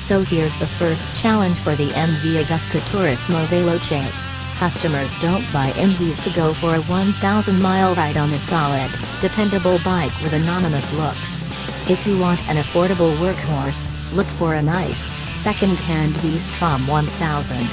So here's the first challenge for the MV Agusta Turismo Veloce. Customers don't buy MVs to go for a 1,000-mile ride on a solid, dependable bike with anonymous looks. If you want an affordable workhorse, look for a nice, second-hand V-Strom 1000.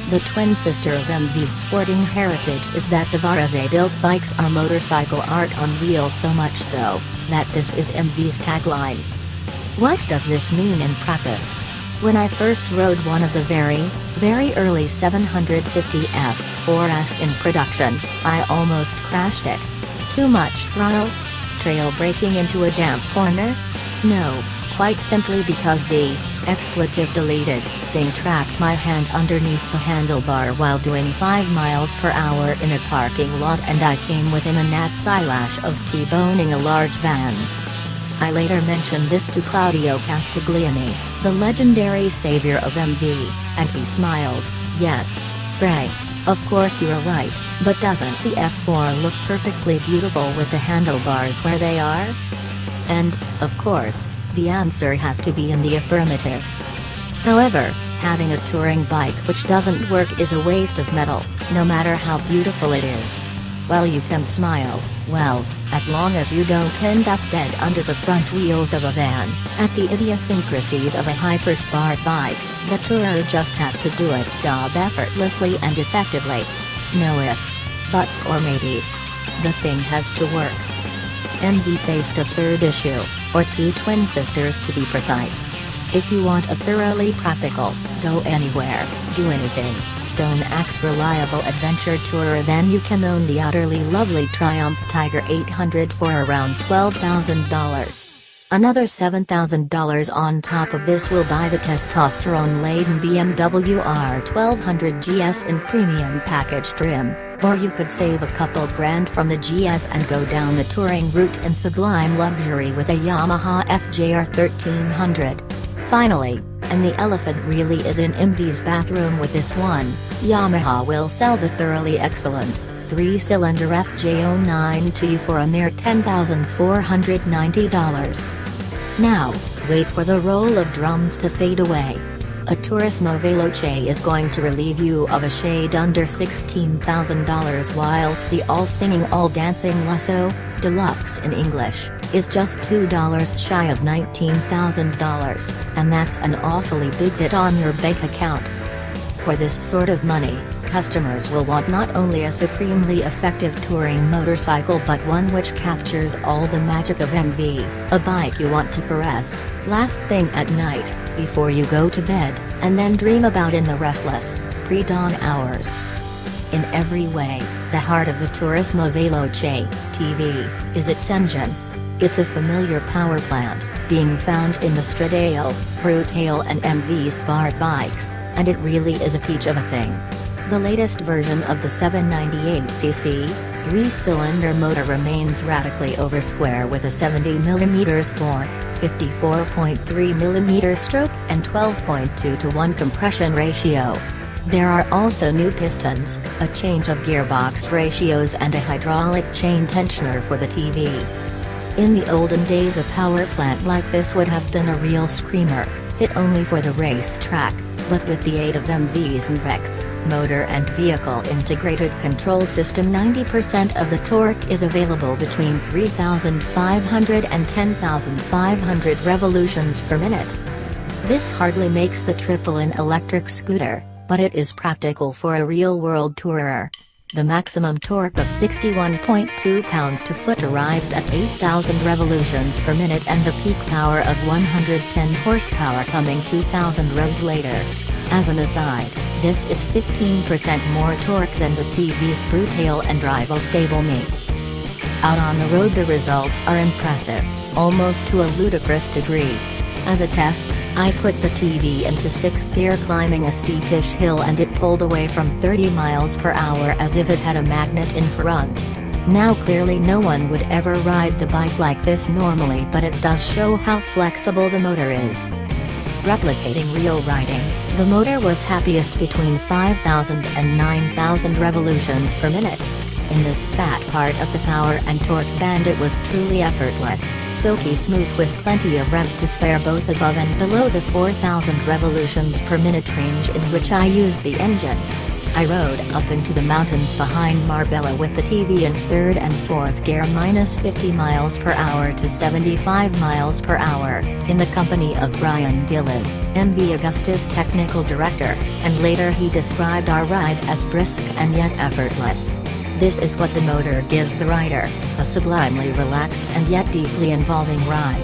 The twin sister of MV's sporting heritage is that the Varese-built bikes are motorcycle art on wheels, so much so that this is MV's tagline. What does this mean in practice? When I first rode one of the very early 750 F4s in production, I almost crashed it. Too much throttle? Trail braking into a damp corner? No, quite simply because the expletive deleted thing trapped my hand underneath the handlebar while doing 5 miles per hour in a parking lot, and I came within a gnat's eyelash of T-boning a large van. I later mentioned this to Claudio Castiglione, the legendary savior of MV, and he smiled. Yes, Frank, of course you're right, but doesn't the F4 look perfectly beautiful with the handlebars where they are? And, of course, the answer has to be in the affirmative. However, having a touring bike which doesn't work is a waste of metal, no matter how beautiful it is. While you can smile, well, as long as you don't end up dead under the front wheels of a van, at the idiosyncrasies of a hypersport bike, the tourer just has to do its job effortlessly and effectively. No ifs, buts or maybes. The thing has to work. MV faced a third issue, or two twin sisters to be precise. If you want a thoroughly practical, go anywhere, do anything, stone axe reliable adventure tourer, then you can own the utterly lovely Triumph Tiger 800 for around $12,000. Another $7,000 on top of this will buy the testosterone-laden BMW R1200 GS in premium package trim, or you could save a couple grand from the GS and go down the touring route in sublime luxury with a Yamaha FJR 1300. Finally, and the elephant really is in MV's bathroom with this one, Yamaha will sell the thoroughly excellent 3-cylinder FJ09 to you for a mere $10,490. Now, wait for the roll of drums to fade away. A Turismo Veloce is going to relieve you of a shade under $16,000, whilst the all-singing all-dancing Lusso, Deluxe in English, is just $2 shy of $19,000, and that's an awfully big hit on your bank account. For this sort of money, customers will want not only a supremely effective touring motorcycle but one which captures all the magic of MV, a bike you want to caress, last thing at night, before you go to bed, and then dream about in the restless, pre-dawn hours. In every way, the heart of the Turismo Veloce TV is its engine. It's a familiar power plant, being found in the Stradale, Brutale and MV Sport bikes, and it really is a peach of a thing. The latest version of the 798cc, 3-cylinder motor remains radically over square with a 70mm bore, 54.3mm stroke and 12.2:1 compression ratio. There are also new pistons, a change of gearbox ratios and a hydraulic chain tensioner for the TV. In the olden days a power plant like this would have been a real screamer, fit only for the racetrack, but with the aid of MV's MVEX, motor and vehicle integrated control system, 90% of the torque is available between 3,500 and 10,500 revolutions per minute. This hardly makes the triple an electric scooter, but it is practical for a real-world tourer. The maximum torque of 61.2 pounds-to-foot arrives at 8,000 revolutions per minute, and the peak power of 110 horsepower coming 2,000 revs later. As an aside, this is 15% more torque than the TV's Brutale and rival stablemates. Out on the road the results are impressive, almost to a ludicrous degree. As a test, I put the TV into 6th gear climbing a steepish hill and it pulled away from 30 miles per hour as if it had a magnet in front. Now clearly no one would ever ride the bike like this normally, but it does show how flexible the motor is. Replicating real riding, the motor was happiest between 5,000 and 9,000 revolutions per minute. In this fat part of the power and torque band it was truly effortless, silky smooth with plenty of revs to spare both above and below the 4,000 revolutions per minute range in which I used the engine. I rode up into the mountains behind Marbella with the TV in third and fourth gear -50 miles per hour to 75 miles per hour, in the company of Brian Gillen, MV Agusta's technical director, and later he described our ride as brisk and yet effortless. This is what the motor gives the rider, a sublimely relaxed and yet deeply involving ride.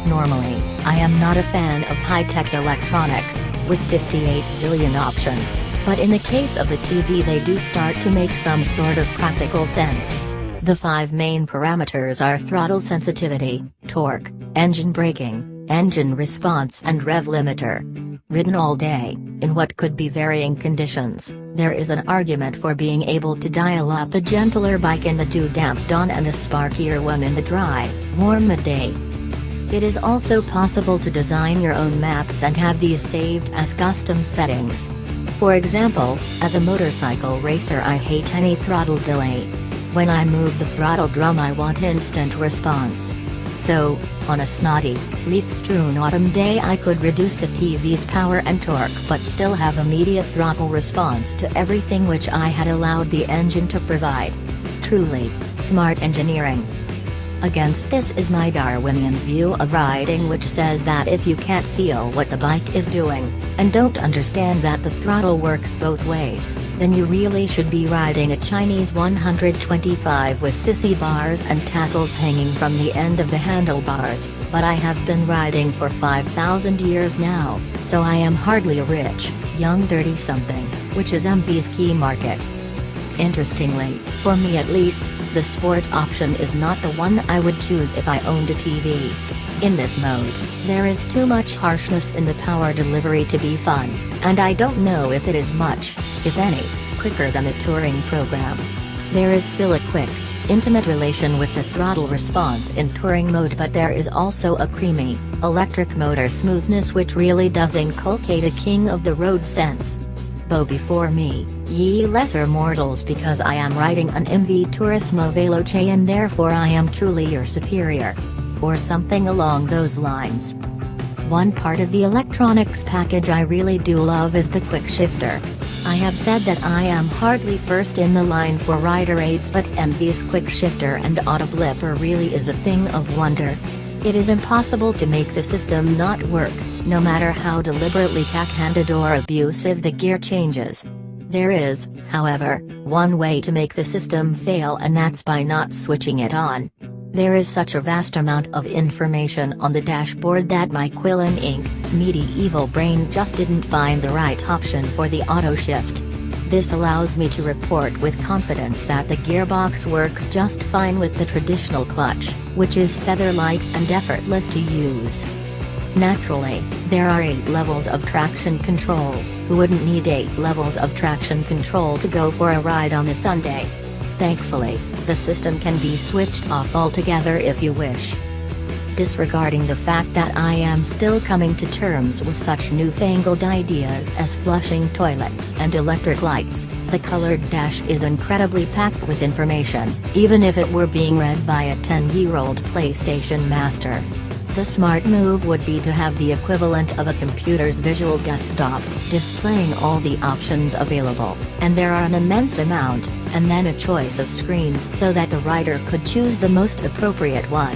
Normally, I am not a fan of high-tech electronics, with 58 zillion options, but in the case of the TV they do start to make some sort of practical sense. The 5 main parameters are throttle sensitivity, torque, engine braking, engine response and rev limiter. Ridden all day, in what could be varying conditions, there is an argument for being able to dial up a gentler bike in the dew-damp dawn and a sparkier one in the dry, warm midday. It is also possible to design your own maps and have these saved as custom settings. For example, as a motorcycle racer I hate any throttle delay. When I move the throttle drum I want instant response. So, on a snotty, leaf-strewn autumn day I could reduce the TV's power and torque but still have immediate throttle response to everything which I had allowed the engine to provide. Truly, smart engineering. Against this is my Darwinian view of riding, which says that if you can't feel what the bike is doing, and don't understand that the throttle works both ways, then you really should be riding a Chinese 125 with sissy bars and tassels hanging from the end of the handlebars, but I have been riding for 5,000 years now, so I am hardly a rich, young 30-something, which is MV's key market. Interestingly, for me at least, the sport option is not the one I would choose if I owned a TV. In this mode, there is too much harshness in the power delivery to be fun, and I don't know if it is much, if any, quicker than the touring program. There is still a quick, intimate relation with the throttle response in touring mode, but there is also a creamy, electric motor smoothness which really does inculcate a king of the road sense. Bow before me, ye lesser mortals, because I am riding an MV Turismo Veloce and therefore I am truly your superior. Or something along those lines. One part of the electronics package I really do love is the quick shifter. I have said that I am hardly first in the line for rider aids, but MV's quick shifter and auto blipper really is a thing of wonder. It is impossible to make the system not work, no matter how deliberately cack-handed or abusive the gear changes. There is, however, one way to make the system fail, and that's by not switching it on. There is such a vast amount of information on the dashboard that my quill and ink, medieval brain just didn't find the right option for the auto shift. This allows me to report with confidence that the gearbox works just fine with the traditional clutch, which is feather-light and effortless to use. Naturally, there are 8 levels of traction control. Who wouldn't need 8 levels of traction control to go for a ride on a Sunday? Thankfully, the system can be switched off altogether if you wish. Disregarding the fact that I am still coming to terms with such newfangled ideas as flushing toilets and electric lights, the colored dash is incredibly packed with information, even if it were being read by a 10-year-old PlayStation master. The smart move would be to have the equivalent of a computer's visual desktop, displaying all the options available, and there are an immense amount, and then a choice of screens so that the rider could choose the most appropriate one.